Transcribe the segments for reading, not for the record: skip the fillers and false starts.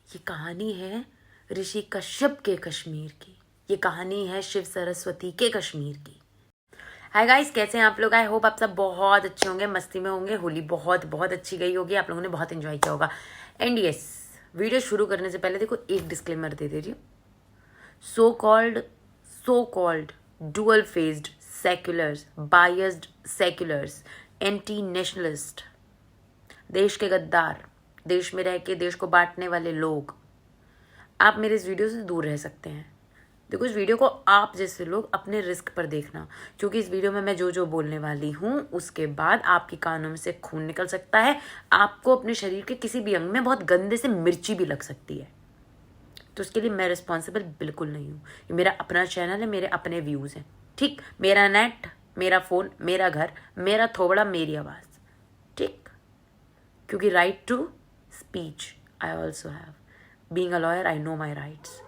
ये कहानी है ऋषि कश्यप के कश्मीर की, ये कहानी है शिव सरस्वती के कश्मीर की। हाय गाइस, कैसे हैं आप लोग? आई होप आप सब बहुत अच्छे होंगे, मस्ती में होंगे। होली बहुत बहुत अच्छी गई होगी, आप लोगों ने बहुत एंजॉय किया होगा। एंड यस, वीडियो शुरू करने से पहले देखो एक डिस्क्लेमर दे रही हूँ। So called dual faced seculars, biased seculars, anti nationalist, देश के गद्दार, देश में रह के देश को बांटने वाले लोग, आप मेरे इस वीडियो से दूर रह सकते हैं। देखो, इस वीडियो को आप जैसे लोग अपने रिस्क पर देखना, क्योंकि इस वीडियो में मैं जो जो बोलने वाली हूँ उसके बाद आपकी कानों में से खून निकल सकता है, आपको अपने शरीर के किसी भी अंग में बहुत गंदे से मिर्ची भी लग सकती है। तो उसके लिए मैं रिस्पॉन्सिबल बिल्कुल नहीं हूँ। ये मेरा अपना चैनल है, मेरे अपने व्यूज़ हैं, ठीक? मेरा नेट, मेरा फ़ोन, मेरा घर, मेरा थोबड़ा, मेरी आवाज़, ठीक? क्योंकि right to speech I also have. Being a lawyer I know my rights.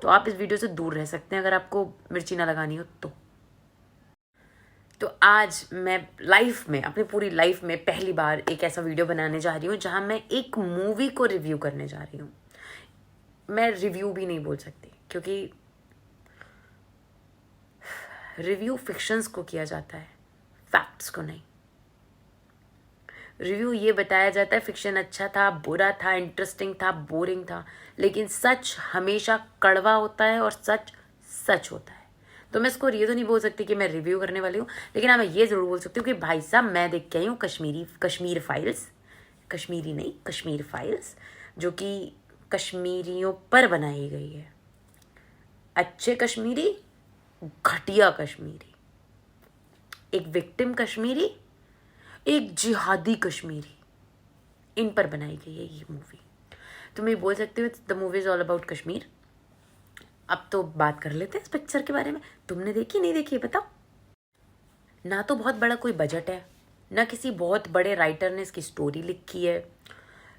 तो आप इस वीडियो से दूर रह सकते हैं अगर आपको मिर्ची ना लगानी हो तो आज मैं लाइफ में, अपनी पूरी लाइफ में पहली बार एक ऐसा वीडियो बनाने जा रही हूँ जहाँ मैं एक मूवी को रिव्यू करने जा रही हूँ। मैं रिव्यू भी नहीं बोल सकती, क्योंकि रिव्यू फिक्शंस को किया जाता है, फैक्ट्स को नहीं। रिव्यू ये बताया जाता है फिक्शन अच्छा था, बुरा था, इंटरेस्टिंग था, बोरिंग था, लेकिन सच हमेशा कड़वा होता है और सच सच होता है। तो मैं इसको ये तो नहीं बोल सकती कि मैं रिव्यू करने वाली हूँ, लेकिन हाँ मैं ये ज़रूर बोल सकती हूँ कि भाई साहब, मैं देख के आई हूँ कश्मीर फाइल्स, कश्मीरी नहीं, कश्मीर फाइल्स, जो कि कश्मीरियों पर बनाई गई है। अच्छे कश्मीरी, घटिया कश्मीरी, एक विक्टिम कश्मीरी, एक जिहादी कश्मीरी, इन पर बनाई गई है ये मूवी। तो मैं बोल सकती हूँ the movie is all about Kashmir. अब तो बात कर लेते हैं इस पिक्चर के बारे में। तुमने देखी, नहीं देखी, बताओ? ना तो बहुत बड़ा कोई बजट है, ना किसी बहुत बड़े राइटर ने इसकी स्टोरी लिखी है,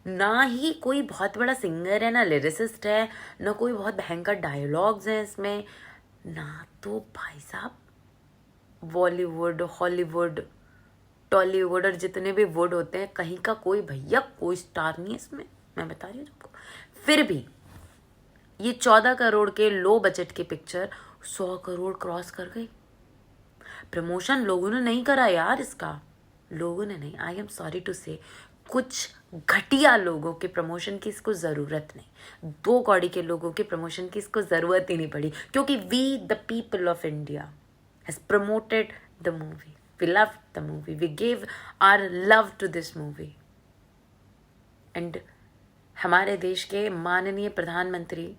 ना ही कोई बहुत बड़ा सिंगर है, ना लिरिसिस्ट है, ना कोई बहुत भयंकर डायलॉग्स हैं इसमें, ना तो भाई साहब बॉलीवुड, हॉलीवुड, टॉलीवुड और जितने भी वुड होते हैं, कहीं का कोई भैया कोई स्टार नहीं है इसमें, मैं बता रही हूँ तुमको। फिर भी ये 14 करोड़ के लो बजट की पिक्चर 100 करोड़ क्रॉस कर गई। प्रमोशन लोगों ने नहीं करा यार इसका, लोगों ने नहीं, आई एम सॉरी टू से, कुछ घटिया लोगों के प्रमोशन की इसको ज़रूरत नहीं, 2 कौड़ी के लोगों के प्रमोशन की इसको ज़रूरत ही नहीं पड़ी, क्योंकि we the people of India has promoted the movie, we love the movie, we give our love to this movie. And हमारे देश के माननीय प्रधानमंत्री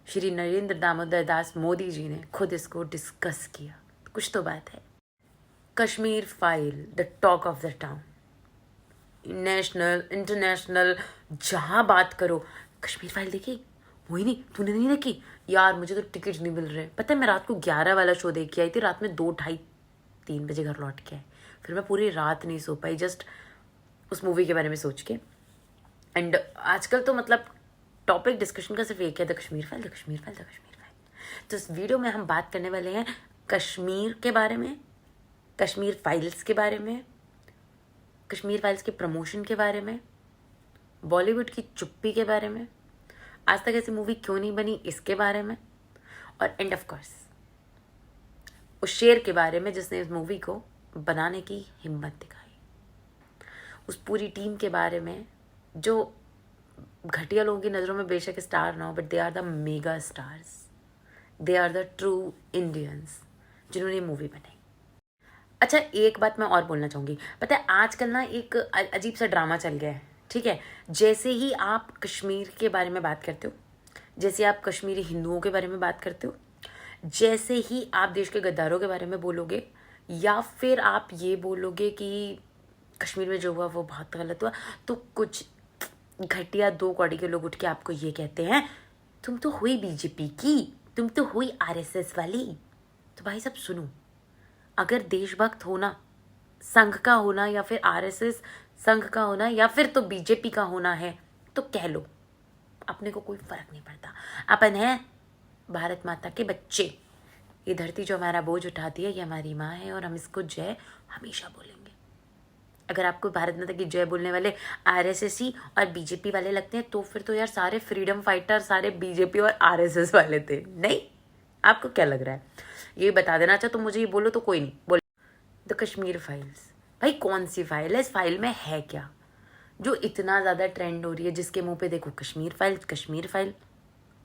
श्री नरेंद्र दामोदर दास मोदी जी ने खुद इसको डिस्कस किया, कुछ तो बात है। Kashmir file, the talk of the town, national international, जहाँ बात करो। कश्मीर फाइल देखी? वही नहीं, तूने नहीं देखी? यार मुझे तो टिकट नहीं मिल रहे। पता है मैं रात को 11 वाला शो देख के आई थी, रात में 2, ढाई, 3 बजे घर लौट के आई, फिर मैं पूरी रात नहीं सो पाई जस्ट उस मूवी के बारे में सोच के। एंड आजकल तो मतलब टॉपिक डिस्कशन का सिर्फ एक है, the Kashmir file, the Kashmir file, the Kashmir file. तो इस वीडियो में हम बात करने वाले हैं कश्मीर के बारे में, कश्मीर फाइल्स के बारे में, कश्मीर फाइल्स के प्रमोशन के बारे में, बॉलीवुड की चुप्पी के बारे में, आज तक ऐसी मूवी क्यों नहीं बनी इसके बारे में, और एंड ऑफ कोर्स उस शेर के बारे में जिसने इस मूवी को बनाने की हिम्मत दिखाई, उस पूरी टीम के बारे में जो घटिया लोगों की नज़रों में बेशक स्टार ना हो, but they are the mega stars, they are the true Indians जिन्होंने ये मूवी बनाई। अच्छा, एक बात मैं और बोलना चाहूँगी। पता है आजकल ना एक अजीब सा ड्रामा चल गया है, ठीक है? जैसे ही आप कश्मीर के बारे में बात करते हो, जैसे आप कश्मीरी हिंदुओं के बारे में बात करते हो, जैसे ही आप देश के गद्दारों के बारे में बोलोगे, या फिर आप ये बोलोगे कि कश्मीर में जो हुआ वो बहुत गलत हुआ, तो कुछ घटिया 2 कौड़ी के लोग उठ के आपको ये कहते हैं, तुम तो हुई बीजेपी की, तुम तो हुई आरएसएस वाली। तो भाई साहब सुनो, अगर देशभक्त होना संघ का होना, या फिर आरएसएस संघ का होना, या फिर तो बीजेपी का होना है, तो कह लो, अपने को कोई फर्क नहीं पड़ता। अपन है भारत माता के बच्चे, ये धरती जो हमारा बोझ उठाती है ये हमारी माँ है, और हम इसको जय हमेशा बोलेंगे। अगर आपको भारत माता की जय बोलने वाले आरएसएसी और बीजेपी वाले लगते हैं तो फिर तो यार सारे फ्रीडम फाइटर सारे बीजेपी और आरएसएस वाले थे। नहीं, आपको क्या लग रहा है? ये बता देना। अच्छा तुम मुझे ये बोलो तो कोई नहीं बोल। द कश्मीर फाइल्स, भाई कौन सी फाइल है? इस फाइल में है क्या जो इतना ज़्यादा ट्रेंड हो रही है? जिसके मुंह पे देखो कश्मीर फाइल कश्मीर फाइल,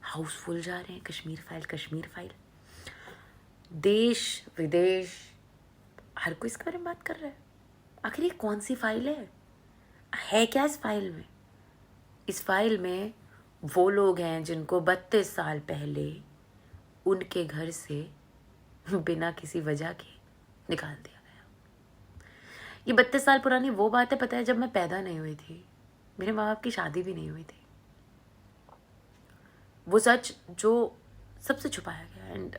हाउसफुल जा रहे हैं कश्मीर फाइल कश्मीर फाइल। देश विदेश हर कोई इसके बारे में बात कर रहा है। आखिर ये कौन सी फाइल है क्या इस फाइल में? इस फाइल में वो लोग हैं जिनको 32 साल पहले उनके घर से बिना किसी वजह के निकाल दिया गया। ये 32 साल पुरानी वो बात है, पता है, जब मैं पैदा नहीं हुई थी, मेरे माँ बाप की शादी भी नहीं हुई थी। वो सच जो सबसे छुपाया गया। एंड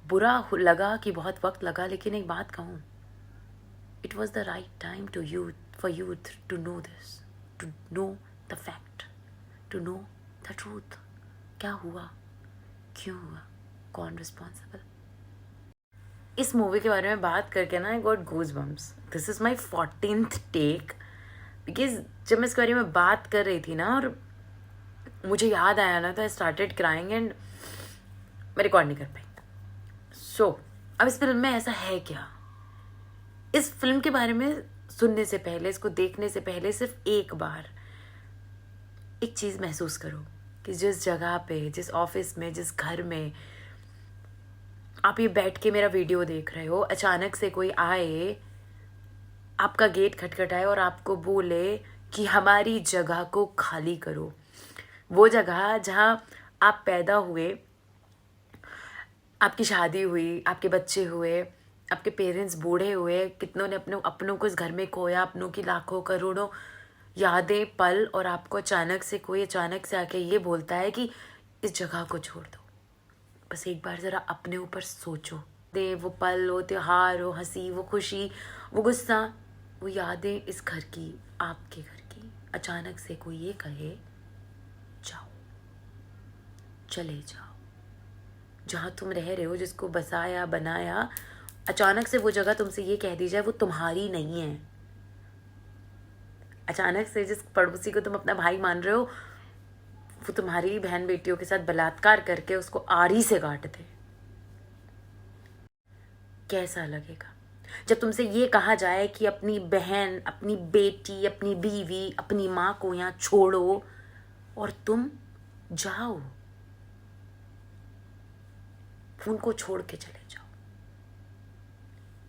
बुरा लगा कि बहुत वक्त लगा, लेकिन एक बात कहूँ, it was the right time for youth to know this, to know the fact, to know the truth. क्या हुआ, क्यों हुआ, कौन रिस्पॉन्सिबल? इस मूवी के बारे में बात करके ना I got goose bumps. This is my 14th take, because जब मैं इसके बारे में बात कर रही थी ना और मुझे याद आया ना तो आई स्टार्टेड क्राइंग एंड मैं रिकॉर्ड नहीं कर पाई। सो अब इस फिल्म में ऐसा है क्या? इस फिल्म के बारे में सुनने से पहले, इसको देखने से पहले सिर्फ एक बार एक चीज़ महसूस करो कि जिस जगह पे, जिस ऑफिस में, जिस घर में आप ये बैठ के मेरा वीडियो देख रहे हो, अचानक से कोई आए, आपका गेट खटखटाए और आपको बोले कि हमारी जगह को खाली करो। वो जगह जहाँ आप पैदा हुए, आपकी शादी हुई, आपके बच्चे हुए, आपके पेरेंट्स बूढ़े हुए, कितनों ने अपनों को इस घर में खोया, अपनों की लाखों करोड़ों यादें पल, और आपको अचानक से आके ये बोलता है कि इस जगह को छोड़ दो। बस एक बार ज़रा अपने ऊपर सोचो। दे वो पल, वो त्योहार, वो हंसी, वो खुशी, वो गुस्सा, वो यादें इस घर की, आपके घर की, अचानक से कोई ये कहे जाओ, चले जाओ। जहाँ तुम रह रहे हो, जिसको बसाया बनाया, अचानक से वो जगह तुमसे ये कह दी जाए वो तुम्हारी नहीं है। अचानक से जिस पड़ोसी को तुम अपना भाई मान रहे हो, वो तुम्हारी बहन बेटियों के साथ बलात्कार करके उसको आरी से काट दे। कैसा लगेगा जब तुमसे ये कहा जाए कि अपनी बहन, अपनी बेटी, अपनी बीवी, अपनी माँ को यहाँ छोड़ो और तुम जाओ, उनको छोड़ के चले जाओ।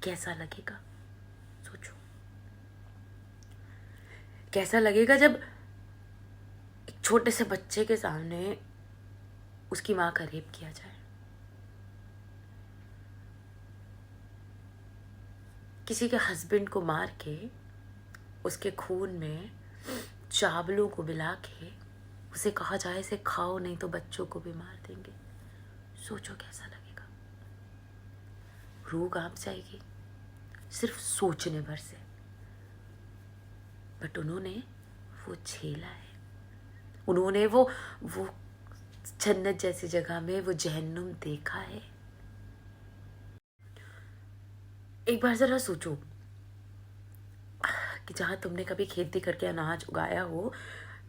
कैसा लगेगा सोचो। कैसा लगेगा जब एक छोटे से बच्चे के सामने उसकी माँ का रेप किया जाए, किसी के हस्बैंड को मार के उसके खून में चावलों को मिला के उसे कहा जाए इसे खाओ नहीं तो बच्चों को भी मार देंगे। सोचो कैसा लगेगा। रूह कांप जाएगी सिर्फ सोचने भर से। बट उन्होंने वो झेला है, उन्होंने वो जन्नत जैसी जगह में वो जहन्नुम देखा है। एक बार जरा सोचो कि जहां तुमने कभी खेती करके अनाज उगाया हो,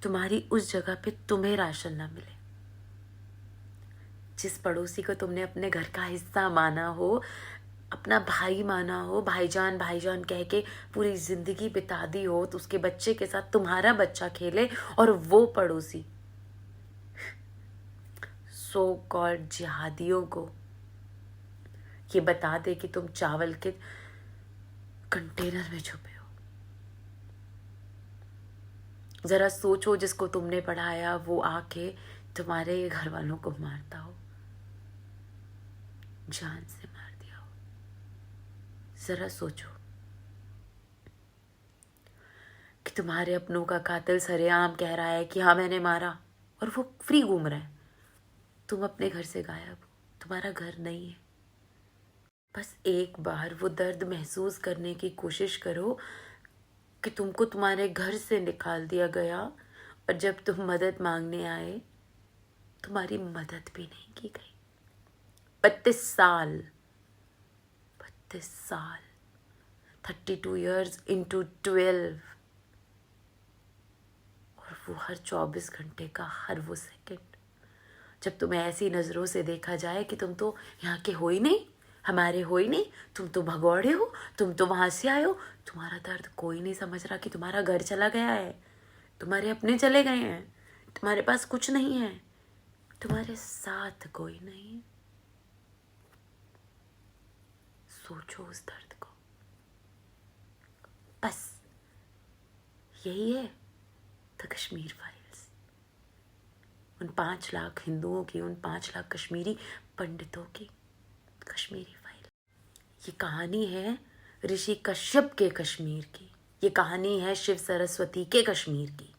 तुम्हारी उस जगह पे तुम्हें राशन ना मिले। जिस पड़ोसी को तुमने अपने घर का हिस्सा माना हो, अपना भाई माना हो, भाईजान भाईजान कह के पूरी जिंदगी बिता दी हो, तो उसके बच्चे के साथ तुम्हारा बच्चा खेले और वो पड़ोसी सो कॉल्ड जिहादियों को ये बता दे कि तुम चावल के कंटेनर में छुपे हो। जरा सोचो, जिसको तुमने पढ़ाया वो आके तुम्हारे घर वालों को मारता हो, जान से मार दिया हो। जरा सोचो कि तुम्हारे अपनों का कातिल सरेआम कह रहा है कि हाँ मैंने मारा, और वो फ्री घूम रहा है। तुम अपने घर से गायब हो, तुम्हारा घर नहीं है। बस एक बार वो दर्द महसूस करने की कोशिश करो कि तुमको तुम्हारे घर से निकाल दिया गया, और जब तुम मदद मांगने आए तुम्हारी मदद भी नहीं की गई। 32 साल 32 years into 12, और वो हर 24 घंटे का हर वो सेकंड जब तुम्हें ऐसी नज़रों से देखा जाए कि तुम तो यहाँ के हो ही नहीं, हमारे हो ही नहीं, तुम तो भगौड़े हो, तुम तो वहाँ से आए हो, तुम्हारा दर्द कोई नहीं समझ रहा कि तुम्हारा घर चला गया है, तुम्हारे अपने चले गए हैं, तुम्हारे पास कुछ नहीं है, तुम्हारे साथ कोई नहीं है। सोचो उस दर्द को। बस यही है द कश्मीर फाइल्स। उन 5 लाख हिंदुओं की, उन 5 लाख कश्मीरी पंडितों की कश्मीरी फाइल। ये कहानी है ऋषि कश्यप के कश्मीर की, ये कहानी है शिव सरस्वती के कश्मीर की,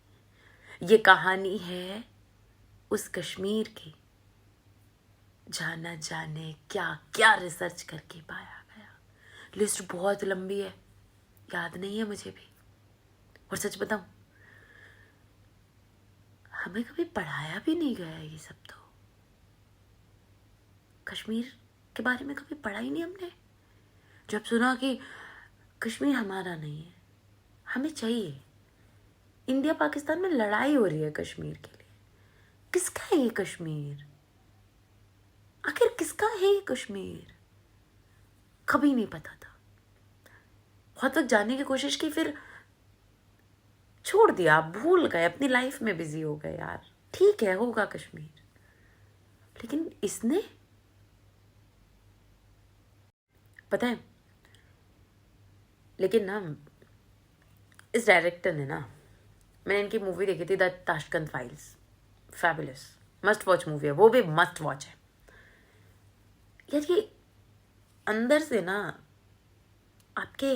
ये कहानी है उस कश्मीर की जहाँ न जाने क्या क्या रिसर्च करके पाया गया। लिस्ट बहुत लंबी है, याद नहीं है मुझे भी। और सच बताऊं, हमें कभी पढ़ाया भी नहीं गया ये सब। तो कश्मीर के बारे में कभी पढ़ा ही नहीं हमने। जब सुना कि कश्मीर हमारा नहीं है, हमें चाहिए, इंडिया पाकिस्तान में लड़ाई हो रही है कश्मीर के लिए, किसका है ये कश्मीर, आखिर किसका है ये कश्मीर, कभी नहीं पता था। बहुत वक्त जानने की कोशिश की, फिर छोड़ दिया, भूल गए, अपनी लाइफ में बिजी हो गए। यार ठीक है, होगा कश्मीर, लेकिन इसने, पता है, लेकिन ना इस डायरेक्टर ने ना, मैंने इनकी मूवी देखी थी the Tashkent files, fabulous, must watch movie है, वो भी मस्ट वॉच है यार। ये अंदर से ना आपके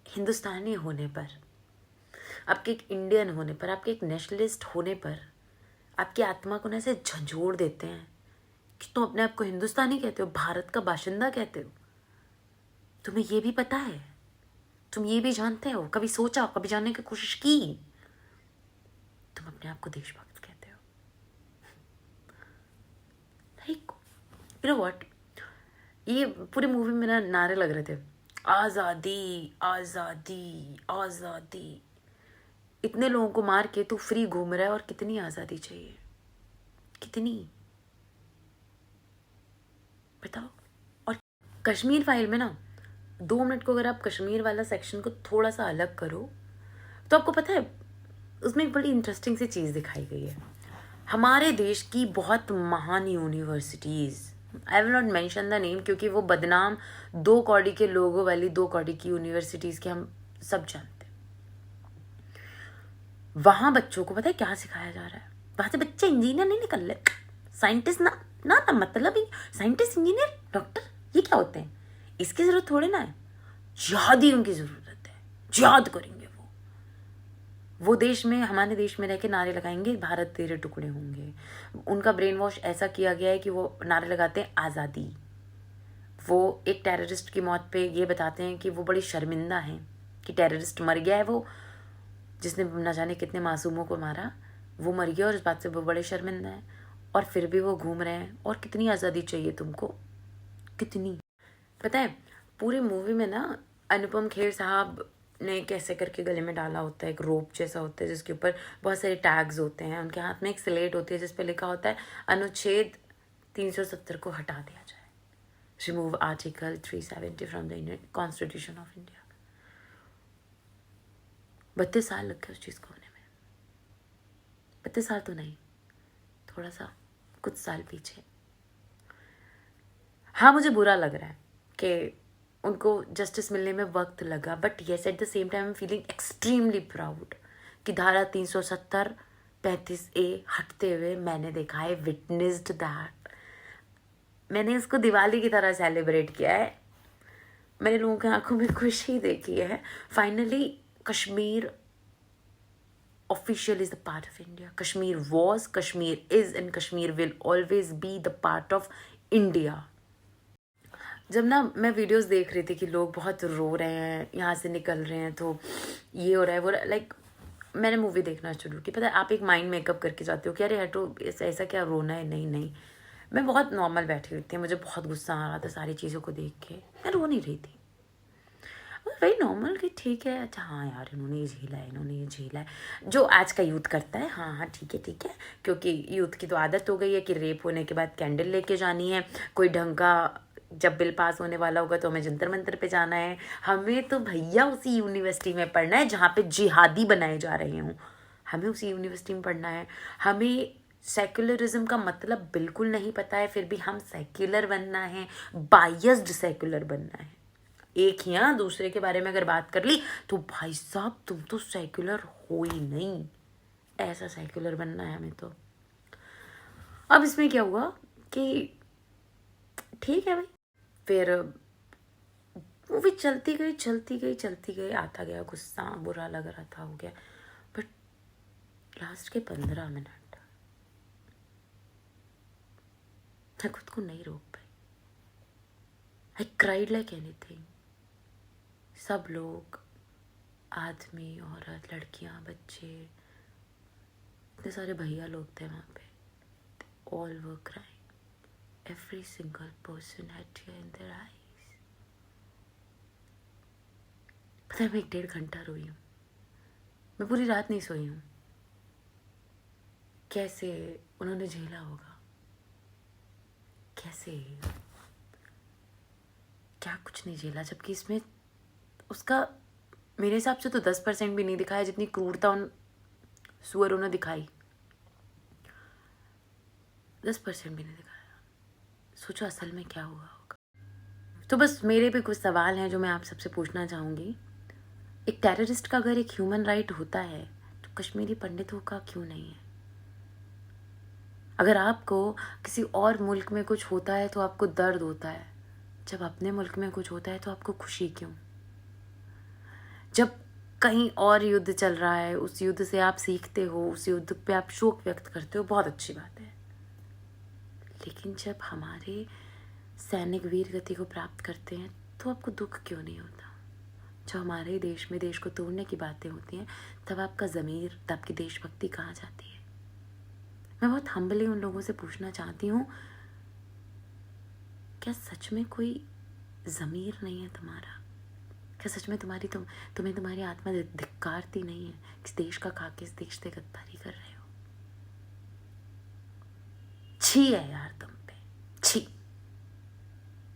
हिंदुस्तानी होने पर, आपके एक इंडियन होने पर, आपके एक नेशनलिस्ट होने पर आपकी आत्मा को ना ऐसे झंझोड़ देते हैं कि तुम अपने आप को हिंदुस्तानी कहते हो, भारत का बाशिंदा कहते हो। तुम्हें ये भी पता है, तुम ये भी जानते हो, कभी सोचा, कभी जानने की कोशिश की, तुम अपने आप को देशभक्त कहते हो। लाइक यू नो व्हाट, ये पूरी मूवी में ना नारे लग रहे थे, आज़ादी आज़ादी आज़ादी। इतने लोगों को मार के तू फ्री घूम रहा है, और कितनी आज़ादी चाहिए, कितनी, बताओ। और कश्मीर फाइल में ना 2 मिनट को अगर आप कश्मीर वाला सेक्शन को थोड़ा सा अलग करो तो आपको पता है उसमें एक बड़ी इंटरेस्टिंग सी चीज़ दिखाई गई है। हमारे देश की बहुत महान universities, I will not mention the name क्योंकि वो बदनाम 2 कौड़ी के लोगों वाली 2 कौड़ी की यूनिवर्सिटीज़ के हम सब जानते हैं। वहाँ बच्चों को पता है क्या सिखाया जा रहा है? वहाँ से बच्चे इंजीनियर नहीं निकल रहे, साइंटिस्ट ना ना ना, मतलब ही साइंटिस्ट, इंजीनियर, डॉक्टर, ये क्या होते हैं? इसकी ज़रूरत थोड़ी ना है, जिहादी उनकी ज़रूरत है, जिहाद करेंगे वो देश में, हमारे देश में रह के नारे लगाएंगे भारत तेरे टुकड़े होंगे। उनका ब्रेन वॉश ऐसा किया गया है कि वो नारे लगाते हैं आज़ादी। वो एक टेररिस्ट की मौत पे ये बताते हैं कि वो बड़ी शर्मिंदा हैं कि टेररिस्ट मर गया है, वो जिसने न जाने कितने मासूमों को मारा, वो मर गया और इस बात से वो बड़े शर्मिंदा हैं, और फिर भी वो घूम रहे हैं। और कितनी आज़ादी चाहिए तुमको, कितनी? पता है पूरी मूवी में ना अनुपम खेर साहब ने कैसे करके गले में डाला होता है एक रोप जैसा होता है जिसके ऊपर बहुत सारे टैग्स होते हैं। उनके हाथ में एक स्लेट होती है जिस पे लिखा होता है अनुच्छेद 370 को हटा दिया जाए, remove article 370 from the Indian constitution of India. 32 साल लग गए उस चीज़ को होने में। 32 साल तो नहीं, थोड़ा सा कुछ साल पीछे। हाँ मुझे बुरा लग रहा है कि उनको जस्टिस मिलने में वक्त लगा, but yes at the same time I am feeling extremely proud कि धारा 370 35A हटते हुए मैंने देखा है, विटनेस्ड दैट। मैंने इसको दिवाली की तरह सेलिब्रेट किया है, मैंने लोगों की आंखों में खुशी देखी है। Finally Kashmir official is the part of India. Kashmir was, Kashmir is and Kashmir will always be the part of India. जब ना मैं वीडियोस देख रही थी कि लोग बहुत रो रहे हैं, यहाँ से निकल रहे हैं, तो ये हो रहा है वो, लाइक मैंने मूवी देखना शुरू की। पता है आप एक माइंड मेकअप करके जाते हो कि अरे हटो, ऐसा क्या रोना है? नहीं नहीं, मैं बहुत नॉर्मल बैठी हुई थी, मुझे बहुत गुस्सा आ रहा था सारी चीज़ों को देख के, मैं रो नहीं रही थी। वही नॉर्मल कि ठीक है, अच्छा हाँ यार इन्होंने ये झेला है, इन्होंने ये झेला है, जो आज का यूथ करता है। हाँ हाँ ठीक है ठीक है, क्योंकि यूथ की तो आदत हो गई है कि रेप होने के बाद कैंडल लेके जानी है, कोई ढंग का जब बिल पास होने वाला होगा तो हमें जंतर मंतर पे जाना है। हमें तो भैया उसी यूनिवर्सिटी में पढ़ना है जहाँ पे जिहादी बनाए जा रहे हों, हमें उसी यूनिवर्सिटी में पढ़ना है। हमें सेक्युलरिज्म का मतलब बिल्कुल नहीं पता है, फिर भी हम सेक्युलर बनना है, बायस्ड सेक्युलर बनना है। एक ही हाँ दूसरे के बारे में अगर बात कर ली तो भाई साहब तुम तो सेक्युलर हो ही नहीं, ऐसा सेक्युलर बनना है हमें तो। अब इसमें क्या हुआ कि ठीक है भाई, फिर मूवी चलती गई चलती गई चलती गई, आता गया गुस्सा, बुरा लग रहा था, हो गया। बट लास्ट के 15 मिनट मैं खुद को नहीं रोक पाई। I cried like anything. सब लोग, आदमी औरत लड़कियां बच्चे, इतने सारे भैया लोग थे वहाँ पे, all were crying, every single person had tier in their eyes. पता है मैं 1-1.5 घंटा रोई हूँ, मैं पूरी रात नहीं सोई हूँ। कैसे उन्होंने झेला होगा, कैसे, क्या कुछ नहीं झेला, जबकि इसमें उसका मेरे हिसाब से तो 10% भी नहीं दिखाया जितनी क्रूरता उन सुअरों ने दिखाई। 10% भी नहीं दिखाया। सोचो असल में क्या हुआ होगा। तो बस मेरे भी कुछ सवाल हैं जो मैं आप सबसे पूछना चाहूँगी। एक टेररिस्ट का अगर एक ह्यूमन राइट होता है तो कश्मीरी पंडितों का क्यों नहीं है? अगर आपको किसी और मुल्क में कुछ होता है तो आपको दर्द होता है, जब अपने मुल्क में कुछ होता है तो आपको खुशी क्यों? जब कहीं और युद्ध चल रहा है, उस युद्ध से आप सीखते हो, उस युद्ध पे आप शोक व्यक्त करते हो, बहुत अच्छी बात है। लेकिन जब हमारे सैनिक वीर गति को प्राप्त करते हैं तो आपको दुख क्यों नहीं होता? जब हमारे देश में देश को तोड़ने की बातें होती हैं तब आपका ज़मीर, तब आपकी देशभक्ति कहाँ जाती है? मैं बहुत हम्बली उन लोगों से पूछना चाहती हूँ, क्या सच में कोई ज़मीर नहीं है तुम्हारा? क्या सच में तुम्हें तुम्हारी आत्मा धिक्कारती नहीं है? किस देश का खा के इस देश से गद्दारी कर रहे हो? छी है यार तुम।